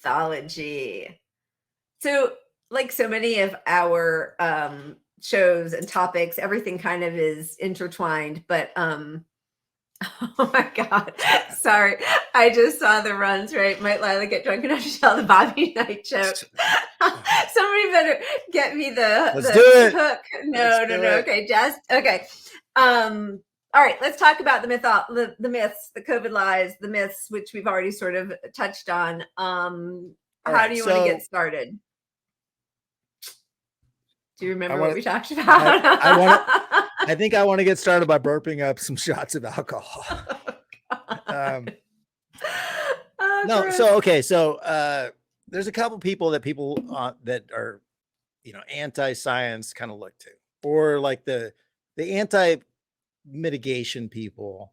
mythology. So, like so many of our shows and topics, everything kind of is intertwined. But oh my God, sorry, I just saw the runs. Right, might Lila get drunk enough to tell the Bobby Knight joke? Somebody better get me Let's the do it. hook. No. It. Okay, just okay. All right, let's talk about the myths, the COVID lies, the myths, which we've already sort of touched on. How do you want to get started? Do you remember what we talked about? I think I want to get started by burping up some shots of alcohol. No, so okay, so there's a couple people that are, anti-science kind of look to, or like the anti-mitigation people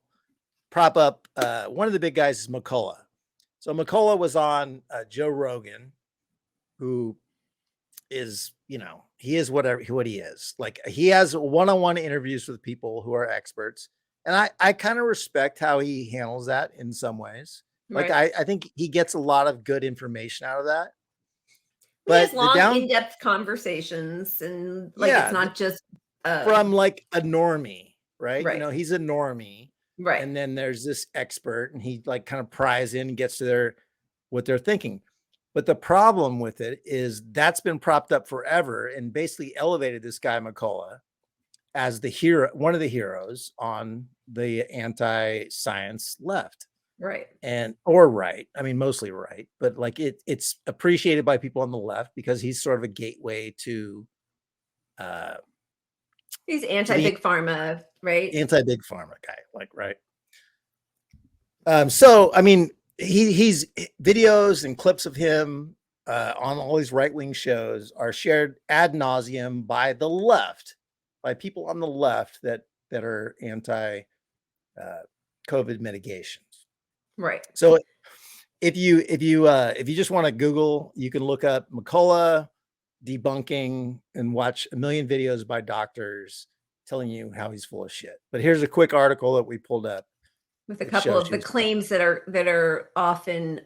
prop up. One of the big guys is McCullough. So McCullough was on Joe Rogan, who is, he is what he is. Like, he has one-on-one interviews with people who are experts. And I kind of respect how he handles that in some ways. Like, I think he gets a lot of good information out of that. But he has long, in-depth conversations, and like, it's not just from like a normie, right? Right. He's a normie. Right. And then there's this expert, and he like kind of pries in and gets to what they're thinking. But the problem with it is that's been propped up forever and basically elevated this guy McCullough as the hero, one of the heroes on the anti-science left. Right. Or right. I mean, mostly right, but like it's appreciated by people on the left because he's sort of a gateway to he's anti-big pharma, right? Anti-big pharma guy, like, right. So I mean, he's videos and clips of him on all these right-wing shows are shared ad nauseum by the left, by people on the left that are anti COVID mitigations. Right. So if you just want to Google, you can look up McCullough debunking and watch a million videos by doctors telling you how he's full of shit. But here's a quick article that we pulled up with a couple of the claims that are often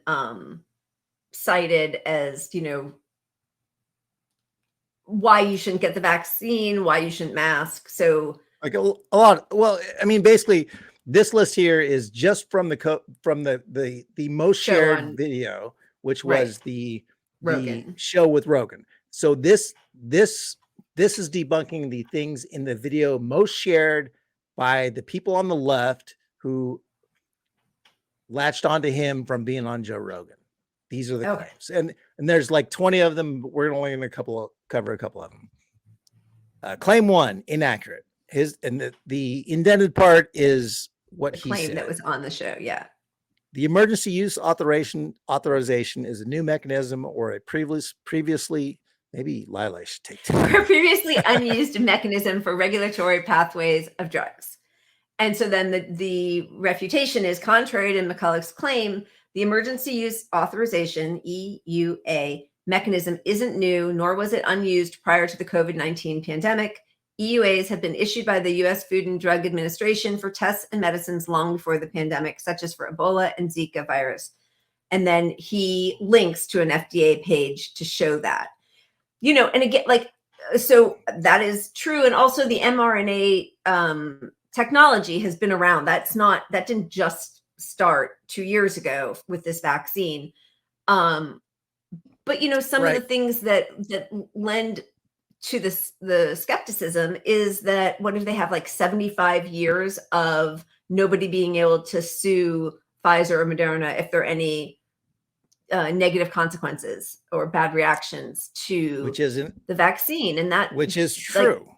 cited as, why you shouldn't get the vaccine, why you shouldn't mask. So like a lot. Well, I mean, basically, this list here is just from the most shared video, which was the show with Rogan. So this is debunking the things in the video most shared by the people on the left who latched onto him from being on Joe Rogan. These are the claims, and there's like 20 of them. We're only going to cover a couple of them. Claim 1, inaccurate. The indented part is what he claim said. That was on the show. Yeah. The emergency use authorization is a new mechanism or a previously, maybe Leila should take that. Or previously unused mechanism for regulatory pathways of drugs. And so then the refutation is contrary to McCullough's claim. The emergency use authorization, EUA, mechanism isn't new, nor was it unused prior to the COVID-19 pandemic. EUAs have been issued by the U.S. Food and Drug Administration for tests and medicines long before the pandemic, such as for Ebola and Zika virus. And then he links to an FDA page to show that. And again, like, so that is true. And also the mRNA technology has been around. That didn't just start 2 years ago with this vaccine. But some of the things that lend to the skepticism is that what if they have like 75 years of nobody being able to sue Pfizer or Moderna if there are any negative consequences or bad reactions to the vaccine, and that which is true. Like,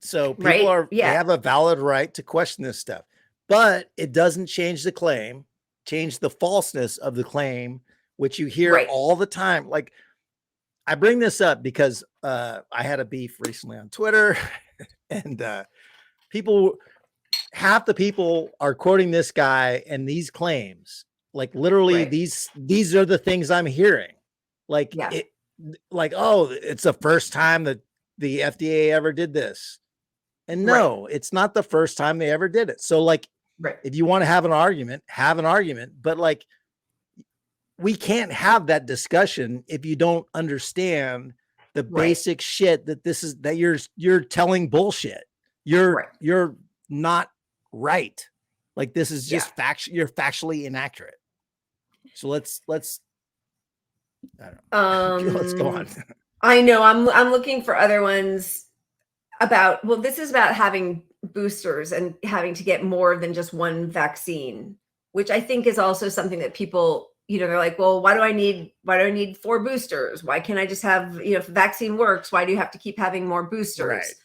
so people they have a valid right to question this stuff, but it doesn't change the falseness of the claim, which you hear all the time. Like, I bring this up because I had a beef recently on Twitter, and half the people are quoting this guy and these claims. Like, literally, these are the things I'm hearing. Like, it's the first time that the FDA ever did this. And no, it's not the first time they ever did it. So, like, if you want to have an argument, but like, we can't have that discussion if you don't understand the basic shit that this is, that you're telling bullshit. You're not right. Like, this is just you're factually inaccurate. So let's I don't know. Let's go on. I know I'm looking for other ones about, well, this is about having boosters and having to get more than just one vaccine, which I think is also something that people, they're like, well, why do I need 4 boosters? Why can't I just have, if vaccine works, why do you have to keep having more boosters?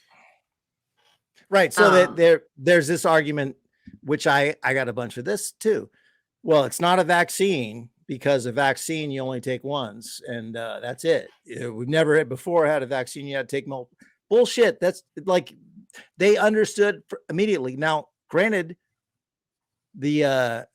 Right. So that there's this argument, which I got a bunch of this too. Well, it's not a vaccine, because a vaccine you only take once, and that's it. We've never before had a vaccine you had to take multiple. Bullshit. That's like, they understood immediately. Now, granted, the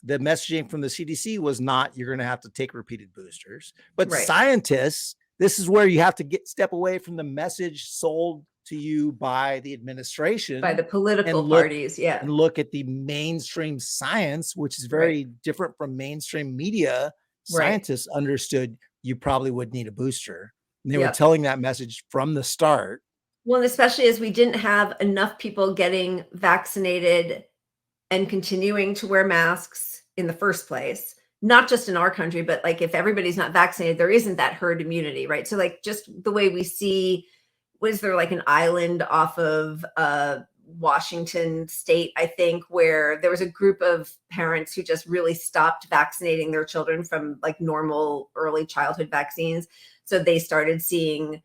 messaging from the CDC was not, you're going to have to take repeated boosters, but scientists, this is where you have to step away from the message sold to you by the administration, by the political parties, and look at the mainstream science, which is very different from mainstream media. Scientists understood you probably would need a booster, and they were telling that message from the start. Well, especially as we didn't have enough people getting vaccinated and continuing to wear masks in the first place, not just in our country, but like, if everybody's not vaccinated, there isn't that herd immunity, right? So like, just the way we see, was there like an island off of Washington state, I think, where there was a group of parents who just really stopped vaccinating their children from like normal early childhood vaccines. So they started seeing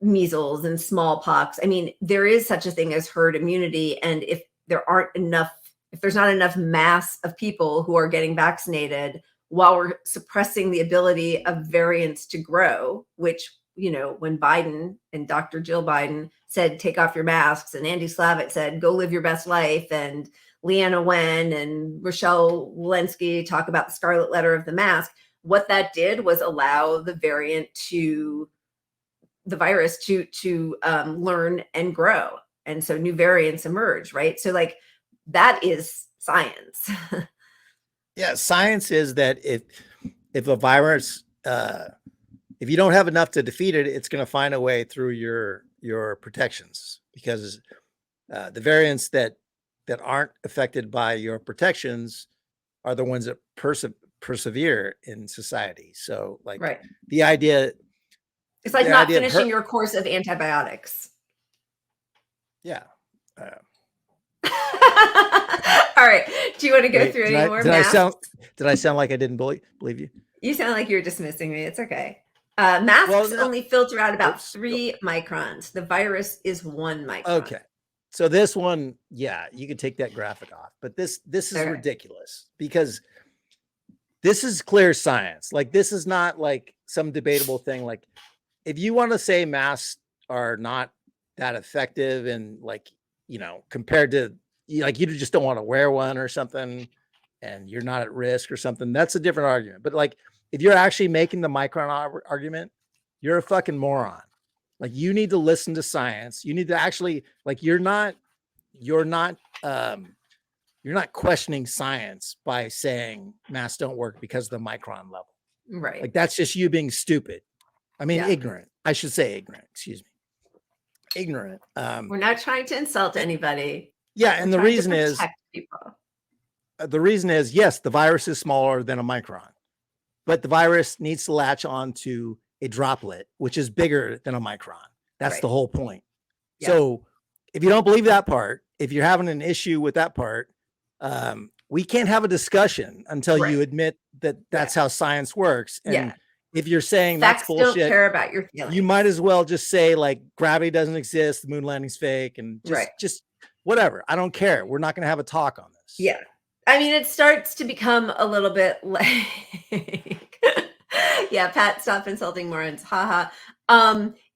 measles and smallpox. I mean, there is such a thing as herd immunity. And if there's not enough mass of people who are getting vaccinated, while we're suppressing the ability of variants to grow, which, when Biden and Dr. Jill Biden said, take off your masks, and Andy Slavitt said, go live your best life, and Leanna Wen and Rochelle Walensky talk about the scarlet letter of the mask, what that did was allow the virus to learn and grow. And so new variants emerge, right? So like, that is science. Yeah, science is that if a virus, if you don't have enough to defeat it, it's going to find a way through your protections, because the variants that aren't affected by your protections are the ones that persevere in society. So like the idea, it's like not finishing your course of antibiotics. Yeah. All right. Do you want to go through any more masks? Did I sound like I didn't believe you? You sound like you're dismissing me. It's okay. Masks only filter out about 3 microns. The virus is 1 micron. Okay. So this one, yeah, you can take that graphic off, but this is ridiculous, because this is clear science. Like, this is not like some debatable thing. Like, if you want to say masks are not that effective, and like, compared to, like, you just don't want to wear one or something, and you're not at risk or something, that's a different argument. But like, if you're actually making the Micron argument, you're a fucking moron. Like, you need to listen to science. You need to actually, like, you're not questioning science by saying masks don't work because of the Micron level. Right. Like, that's just you being stupid. I mean, ignorant. I should say ignorant. Excuse me. Ignorant. We're not trying to insult anybody. Yeah, and the reason is, yes, the virus is smaller than a micron, but the virus needs to latch on to a droplet, which is bigger than a micron. That's the whole point. Yeah. So if you don't believe that part, if you're having an issue with that part, we can't have a discussion until you admit that that's how science works. And if you're saying facts that's bullshit, don't care about your feelings, you might as well just say like gravity doesn't exist, the moon landing's fake, and just whatever. I don't care. We're not going to have a talk on this. Yeah. I mean, it starts to become a little bit like, yeah, Pat, stop insulting morons. Haha.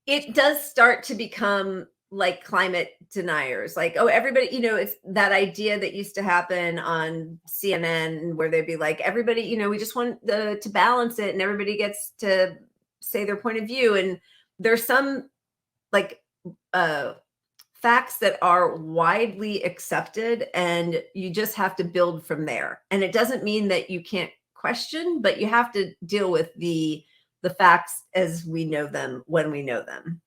It does start to become like climate deniers. Like, oh, everybody, it's that idea that used to happen on CNN where they'd be like, everybody, we just want to balance it, and everybody gets to say their point of view. And there's some like facts that are widely accepted, and you just have to build from there. And it doesn't mean that you can't question, but you have to deal with the facts as we know them when we know them.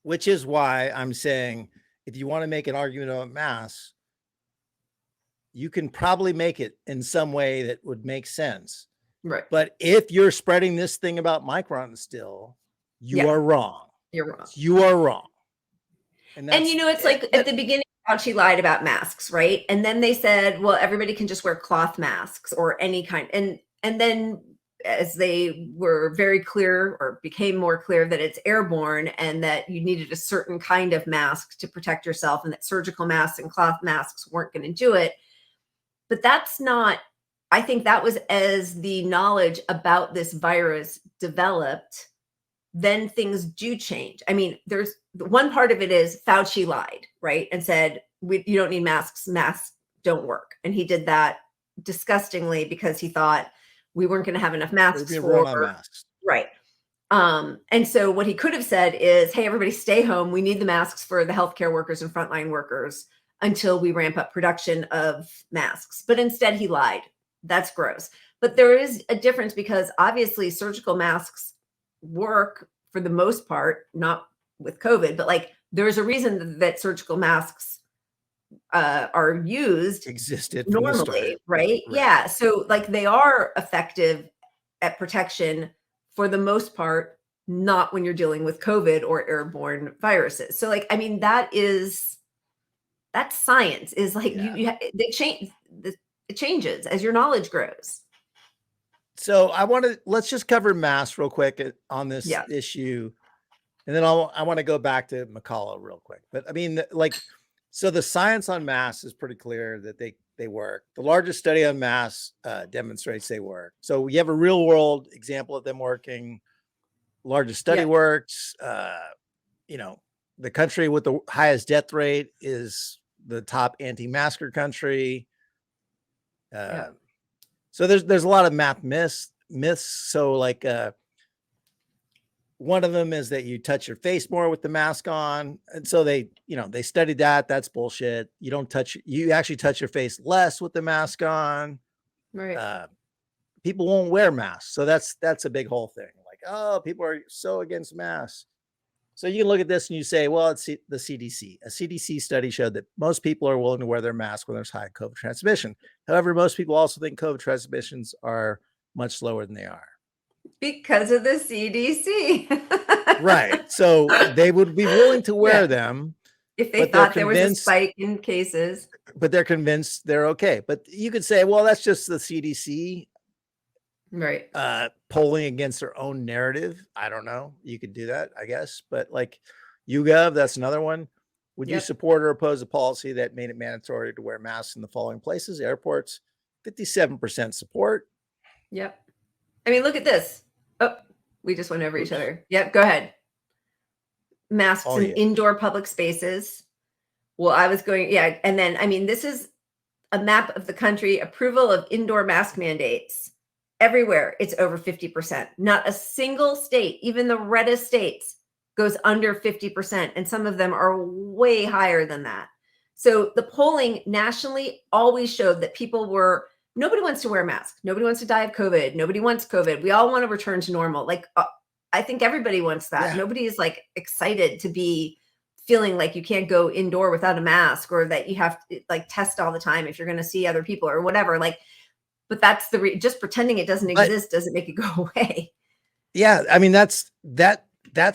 Which is why I'm saying, if you want to make an argument about masks, you can probably make it in some way that would make sense. Right. But if you're spreading this thing about Micron still, you are wrong. You're wrong. You are wrong. And it's like at the beginning, Fauci lied about masks, right? And then they said, well, everybody can just wear cloth masks or any kind. And then as they were very clear, or became more clear, that it's airborne and that you needed a certain kind of mask to protect yourself, and that surgical masks and cloth masks weren't going to do it. But that's not, I think that was as the knowledge about this virus developed, then things do change. I mean, there's one part of it is Fauci lied, right? And said, you don't need masks. Masks don't work. And he did that disgustingly because he thought we weren't going to have enough masks masks. Right. And so what he could have said is, hey, everybody stay home. We need the masks for the healthcare workers and frontline workers until we ramp up production of masks. But instead he lied. That's gross. But there is a difference, because obviously surgical masks work for the most part, not with COVID, but like there's a reason that surgical masks are existed normally, right? Yeah. So like they are effective at protection for the most part, not when you're dealing with COVID or airborne viruses. So like, I mean, that's science. Is like it changes as your knowledge grows. So let's just cover masks real quick on this issue. And then I want to go back to McCullough real quick. But I mean, like, so the science on masks is pretty clear that they work. The largest study on masks demonstrates they work. So you have a real world example of them working. Largest study works. The country with the highest death rate is the top anti-masker country. So there's a lot of math myths. So like one of them is that you touch your face more with the mask on. And so they studied that. That's bullshit. You actually touch your face less with the mask on. Right. People won't wear masks. So that's a big whole thing. Like, oh, people are so against masks. So you can look at this and you say, well, it's the CDC. A CDC study showed that most people are willing to wear their mask when there's high COVID transmission. However, most people also think COVID transmissions are much slower than they are. Because of the CDC. Right. So they would be willing to wear them if they thought there was a spike in cases. But they're convinced they're okay. But you could say, well, that's just the CDC. Right. Polling against their own narrative. I don't know. You could do that, I guess. But like YouGov, that's another one. Would you support or oppose a policy that made it mandatory to wear masks in the following places? Airports, 57% support. Yep. I mean, look at this. Oh, we just went over each other. Yep. Go ahead. Masks in indoor public spaces. Well, I was going, and then, I mean, this is a map of the country. Approval of indoor mask mandates. Everywhere, it's over 50%. Not a single state, even the reddest states, goes under 50%. And some of them are way higher than that. So the polling nationally always showed that nobody wants to wear a mask. Nobody wants to die of COVID. Nobody wants COVID. We all want to return to normal. Like, I think everybody wants that. Yeah. Nobody is like excited to be feeling like you can't go indoor without a mask, or that you have to like test all the time if you're going to see other people or whatever. Like, but that's just pretending it doesn't exist doesn't make it go away. Yeah. I mean, that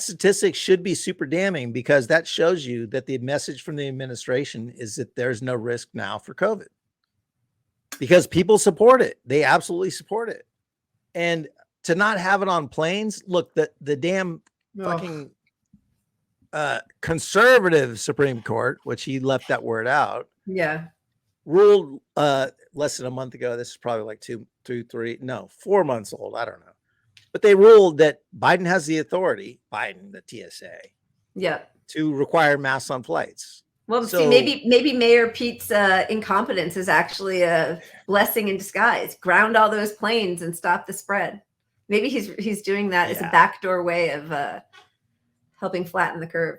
statistic should be super damning, because that shows you that the message from the administration is that there's no risk now for COVID, because people support it. They absolutely support it. And to not have it on planes, look, the damn fucking conservative Supreme Court, which he left that word out. Yeah. Ruled less than a month ago. This is probably like 4 months old. I don't know. But they ruled that Biden has the authority, the TSA, to require masks on flights. Well, see, maybe Mayor Pete's incompetence is actually a blessing in disguise. Ground all those planes and stop the spread. Maybe he's doing that as a backdoor way of helping flatten the curve.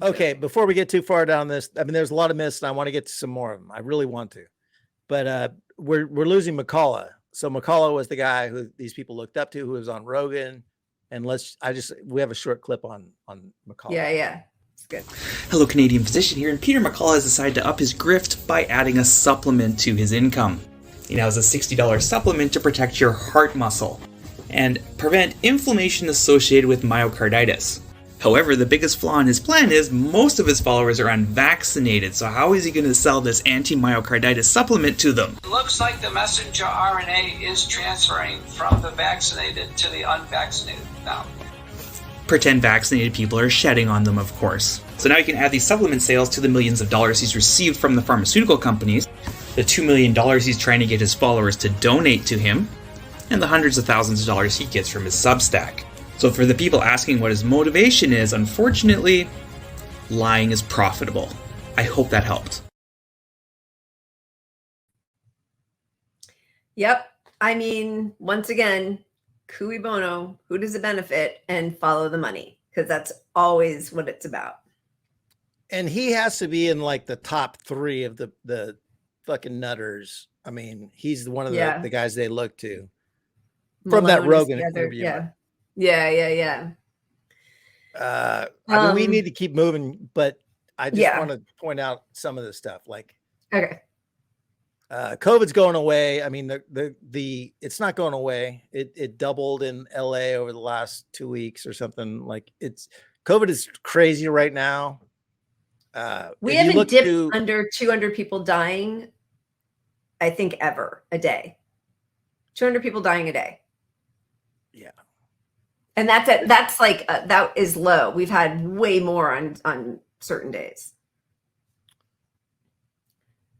Okay, before we get too far down this, I mean, there's a lot of myths, and I want to get to some more of them. I really want to. But we're losing McCullough. So McCullough was the guy who these people looked up to, who was on Rogan. And we have a short clip on McCullough. Yeah. It's good. Hello, Canadian Physician here, and Peter McCullough has decided to up his grift by adding a supplement to his income. He now has a $60 supplement to protect your heart muscle and prevent inflammation associated with myocarditis. However, the biggest flaw in his plan is most of his followers are unvaccinated, so how is he going to sell this anti-myocarditis supplement to them? It looks like the messenger RNA is transferring from the vaccinated to the unvaccinated now. Pretend vaccinated people are shedding on them, of course. So now he can add these supplement sales to the millions of dollars he's received from the pharmaceutical companies, the $2 million he's trying to get his followers to donate to him, and the hundreds of thousands of dollars he gets from his Substack. So for the people asking what his motivation is, unfortunately, lying is profitable. I hope that helped. Yep. I mean, once again, cui bono, who does it benefit, and follow the money, because that's always what it's about. And he has to be in like the top 3 of the fucking nutters. I mean, he's one of the guys they look to from that Rogan interview. Yeah. I mean, we need to keep moving, but I just want to point out some of the stuff. Like, okay, COVID's going away. I mean, it's not going away. It doubled in LA over the last 2 weeks or something. Like, COVID is crazy right now. We haven't dipped under 200 people dying, I think, ever a day. 200 people dying a day. Yeah. And that's like, that is low. We've had way more on certain days.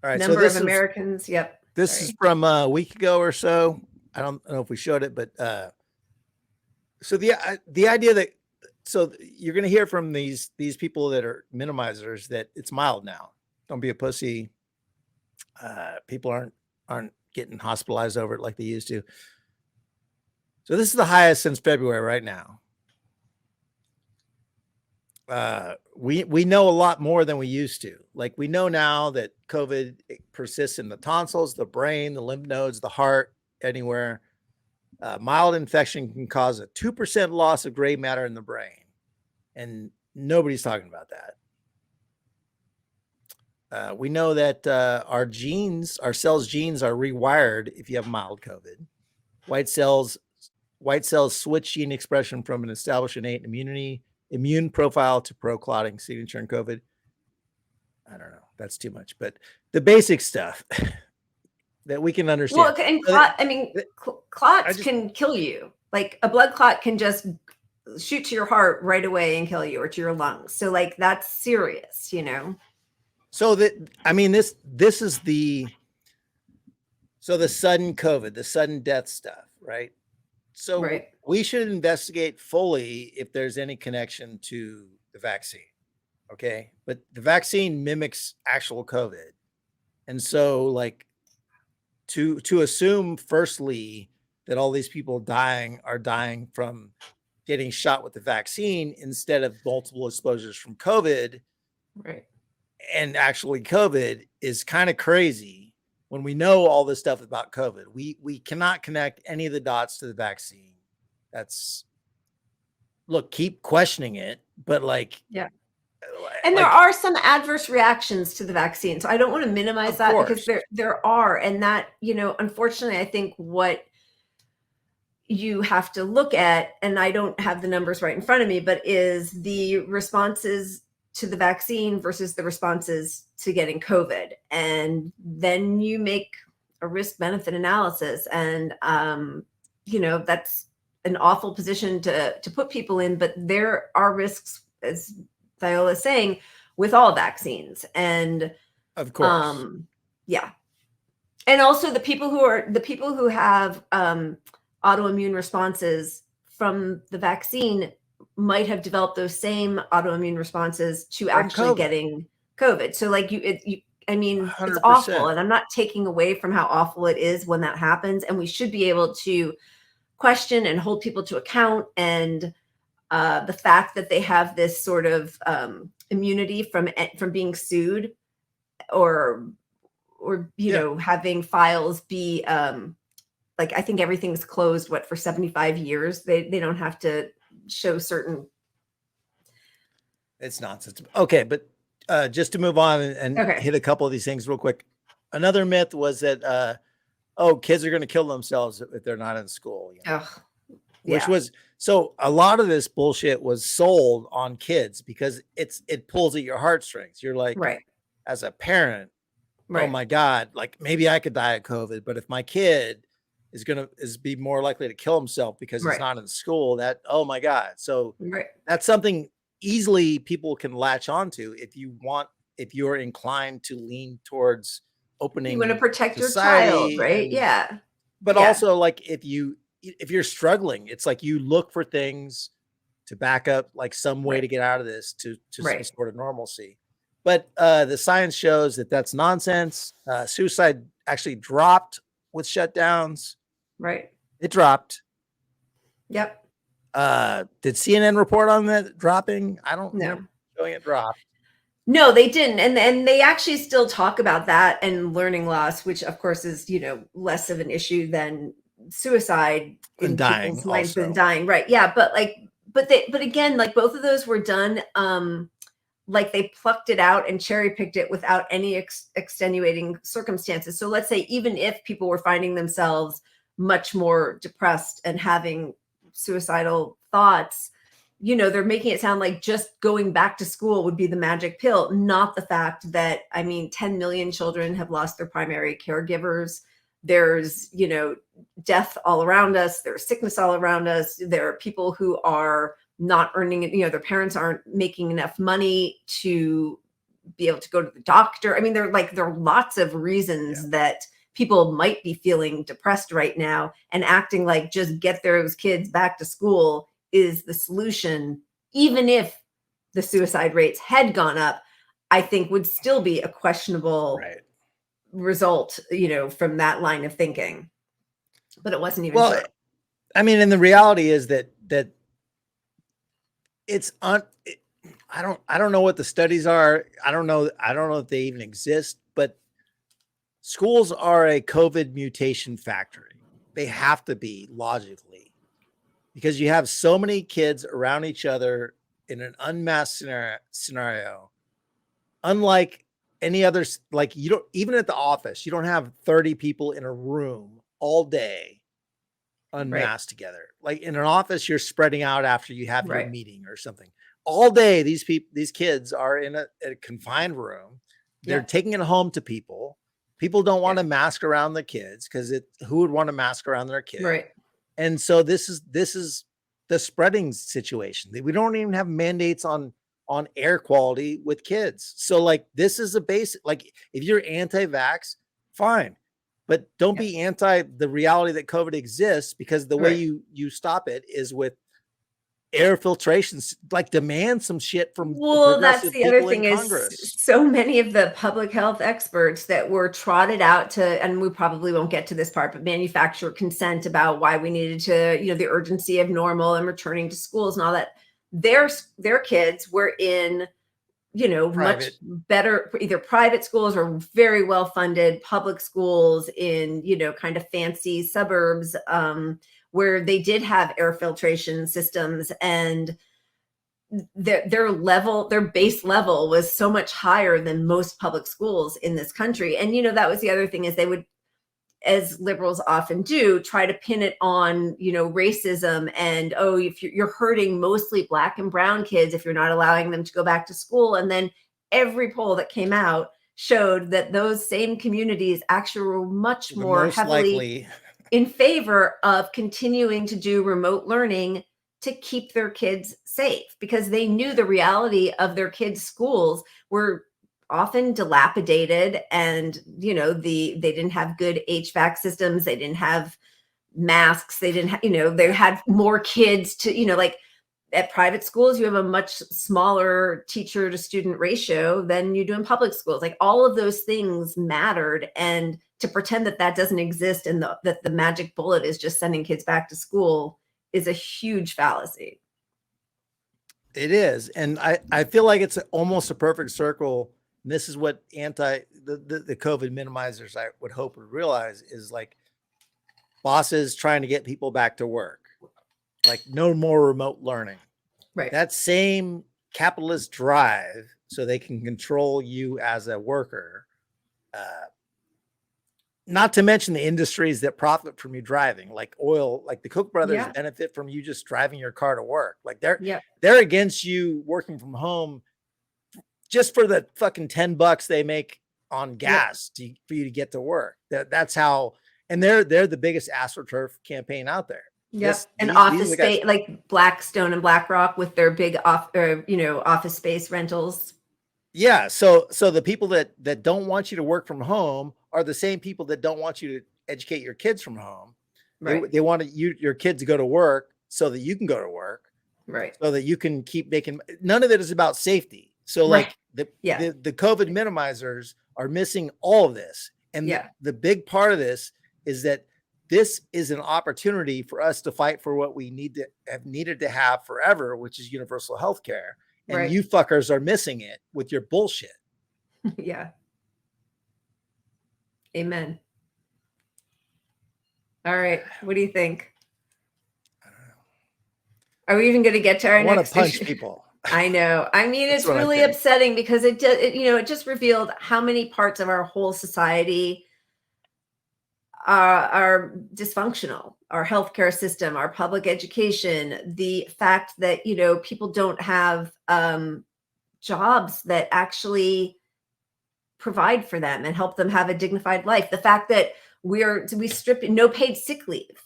All right. Number of Americans. Yep. This is from a week ago or so. I don't know if we showed it, but so the idea that, so you're going to hear from these people that are minimizers that it's mild now. Don't be a pussy. People aren't getting hospitalized over it like they used to. So this is the highest since February right now. We know a lot more than we used to. Like, we know now that COVID persists in the tonsils, the brain, the lymph nodes, the heart, anywhere. Mild infection can cause a 2% loss of gray matter in the brain. And nobody's talking about that. We know that our cells' genes are rewired if you have mild COVID. White cells switch gene expression from an established innate immune profile to pro-clotting signature in COVID. I don't know. That's too much, but the basic stuff that we can understand. Well, and clots can kill you. Like, a blood clot can just shoot to your heart right away and kill you, or to your lungs. So, like, that's serious, you know? So this is the sudden COVID, the sudden death stuff, right? So we should investigate fully if there's any connection to the vaccine. Okay. But the vaccine mimics actual COVID. And so, like, to assume firstly that all these people are dying from getting shot with the vaccine instead of multiple exposures from COVID, right, and actually COVID, is kind of crazy. When we know all this stuff about COVID, we cannot connect any of the dots to the vaccine. Keep questioning it, but and there are some adverse reactions to the vaccine. So I don't want to minimize that, because there are, and that, unfortunately, I think what you have to look at, and I don't have the numbers right in front of me, but is the responses to the vaccine versus the responses to getting COVID. And then you make a risk benefit analysis. And, that's an awful position to put people in, but there are risks, as Viola is saying, with all vaccines. And of course, and also the people who have autoimmune responses from the vaccine might have developed those same autoimmune responses to actually getting COVID. So, like, it's 100%. Awful. And I'm not taking away from how awful it is when that happens. And we should be able to question and hold people to account. And the fact that they have this sort of immunity from being sued or having files be like, I think everything's closed for 75 years. They don't have to show certain. It's nonsense. Okay, but just to move on and hit a couple of these things real quick. Another myth was that kids are going to kill themselves if they're not in school. Which was, so a lot of this bullshit was sold on kids because it pulls at your heartstrings. You're like, as a parent, oh my God, like maybe I could die of COVID, but if my kid is be more likely to kill himself because he's not in school, that, oh my God. So that's something easily people can latch onto if you're inclined to lean towards opening. You want to protect society your child, right? But also, like, if you're struggling, it's like you look for things to back up, like some way to get out of this to some sort of normalcy. But the science shows that that's nonsense. Suicide actually dropped with shutdowns. It dropped. Yep. Did CNN report on that dropping? I don't know. Showing it dropped. No, they didn't. And they actually still talk about that and learning loss, which of course is, less of an issue than suicide and dying. Right. Yeah. But again, like both of those were done, like they plucked it out and cherry picked it without any extenuating circumstances. So let's say, even if people were finding themselves much more depressed and having suicidal thoughts, they're making it sound like just going back to school would be the magic pill, not the fact that, 10 million children have lost their primary caregivers. There's, death all around us. There's sickness all around us. There are people who are not earning, their parents aren't making enough money to be able to go to the doctor. There are lots of reasons that people might be feeling depressed right now, and acting like just get those kids back to school is the solution, even if the suicide rates had gone up, I think would still be a questionable result, from that line of thinking. But it wasn't even true. And the reality is that it's I don't know what the studies are. I don't know if they even exist, but schools are a COVID mutation factory. They have to be, logically, because you have so many kids around each other in an unmasked scenario. Unlike any other, like, you don't, even at the office, you don't have 30 people in a room all day unmasked together. Like in an office, you're spreading out after you have your meeting or something. All day, these kids are in a confined room. They're taking it home to people. People don't want to mask around the kids because who would want to mask around their kid? And so this is the spreading situation. We don't even have mandates on air quality with kids. So like, this is a basic, like, if you're anti-vax, fine, but don't be anti the reality that COVID exists, because the way you stop it is with air filtrations. Like, demand some shit from that's the other thing is so many of the public health experts that were trotted out to, and we probably won't get to this part, but manufacturer consent about why we needed to, the urgency of normal and returning to schools and all that. Their kids were in, private, much better, either private schools or very well-funded public schools in, kind of fancy suburbs, where they did have air filtration systems, and their base level was so much higher than most public schools in this country. And, that was the other thing, is they would, as liberals often do, try to pin it on, racism and, if you're hurting mostly Black and brown kids if you're not allowing them to go back to school. And then every poll that came out showed that those same communities actually were much more heavily in favor of continuing to do remote learning to keep their kids safe, because they knew the reality of their kids' schools were often dilapidated, and they didn't have good HVAC systems, they didn't have masks, they didn't have, they had more kids to, like at private schools you have a much smaller teacher to student ratio than you do in public schools. Like, all of those things mattered, and to pretend that doesn't exist and that the magic bullet is just sending kids back to school is a huge fallacy. It is. And I feel like it's almost a perfect circle And this is what the COVID minimizers I would hope would realize is like bosses trying to get people back to work, like no more remote learning. Right. That same capitalist drive so they can control you as a worker. Not to mention the industries that profit from you driving, like oil, like the Koch brothers benefit from you just driving your car to work. Like they're against you working from home just for the fucking $10 they make on gas for you to get to work. That's how, and they're the biggest AstroTurf campaign out there. Yep. And office space, like Blackstone and BlackRock with their big office space rentals. Yeah. So the people that don't want you to work from home are the same people that don't want you to educate your kids from home. Right. They want your kids to go to work so that you can go to work. Right. So that you can keep making, none of it is about safety. So like the COVID minimizers are missing all of this. And the big part of this is that this is an opportunity for us to fight for what we needed to have forever, which is universal health care. And you fuckers are missing it with your bullshit. Yeah. Amen. All right. What do you think? I don't know. Are we even going to get to our next punch issue? People. I know. I mean, it's really upsetting because it just revealed how many parts of our whole society are dysfunctional. Our healthcare system, our public education, the fact that, people don't have jobs that actually provide for them and help them have a dignified life. The fact that we strip no paid sick leave.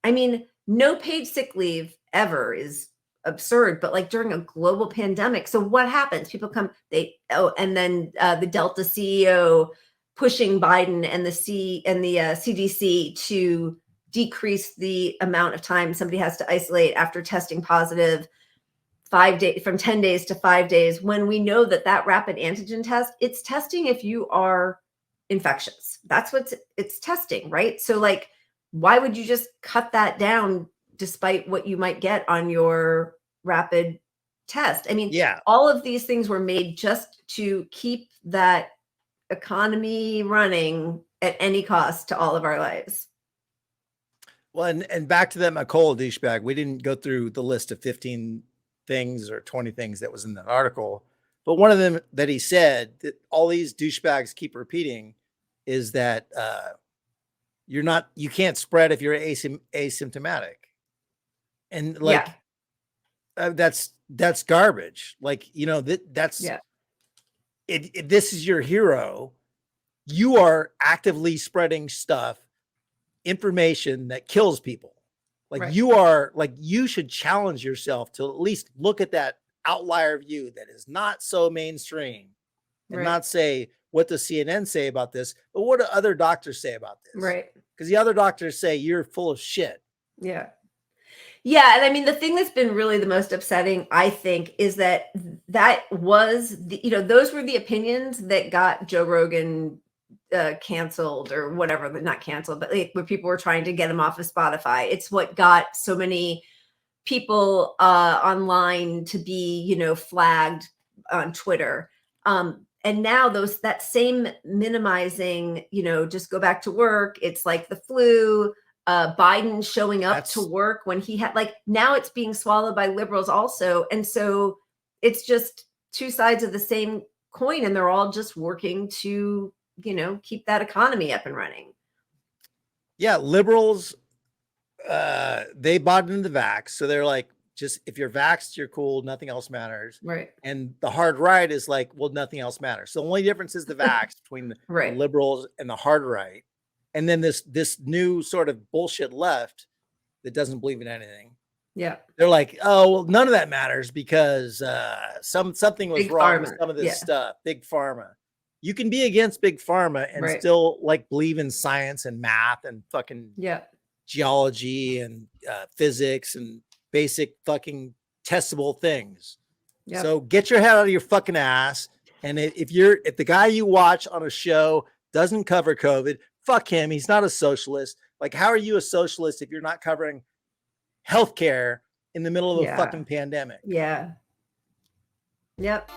I mean, no paid sick leave ever is absurd, but like during a global pandemic. So what happens? People come, and then the Delta CEO pushing Biden and the CDC to decrease the amount of time somebody has to isolate after testing positive 5 days, from 10 days to 5 days, when we know that rapid antigen test, it's testing if you are infectious. That's what it's testing, right? So like, why would you just cut that down despite what you might get on your rapid test? I mean, all of these things were made just to keep that economy running at any cost to all of our lives. Well, and back to that McCullough douchebag, we didn't go through the list of 15 things or 20 things that was in that article, but one of them that he said that all these douchebags keep repeating is that you can't spread if you're asymptomatic. And like, that's garbage. Like, this is your hero. You are actively spreading information that kills people. Like you should challenge yourself to at least look at that outlier view that is not so mainstream and not say, what does CNN say about this? But what do other doctors say about this? Right. Because the other doctors say you're full of shit. Yeah. Yeah. And I mean, the thing that's been really the most upsetting, I think, is that was those were the opinions that got Joe Rogan canceled or whatever, but not canceled, but like where people were trying to get him off of Spotify. It's what got so many people online to be, flagged on Twitter. And now that same minimizing, just go back to work. It's like the flu, Biden showing up to work when he had, like, now it's being swallowed by liberals also. And so it's just two sides of the same coin, and they're all just working to, keep that economy up and running. Yeah. Liberals, they bought into the vax. So they're like, just if you're vaxxed, you're cool. Nothing else matters. Right. And the hard right is like, well, nothing else matters. So the only difference is the vax between the liberals and the hard right. And then this new sort of bullshit left that doesn't believe in anything. Yeah. They're like, oh, well, none of that matters because something was wrong with some of this stuff. Big pharma. You can be against big pharma and still like believe in science and math and fucking geology and physics and basic fucking testable things. Yep. So get your head out of your fucking ass. And if the guy you watch on a show doesn't cover COVID, fuck him. He's not a socialist. Like, how are you a socialist if you're not covering healthcare in the middle of a fucking pandemic? Yeah. Yep.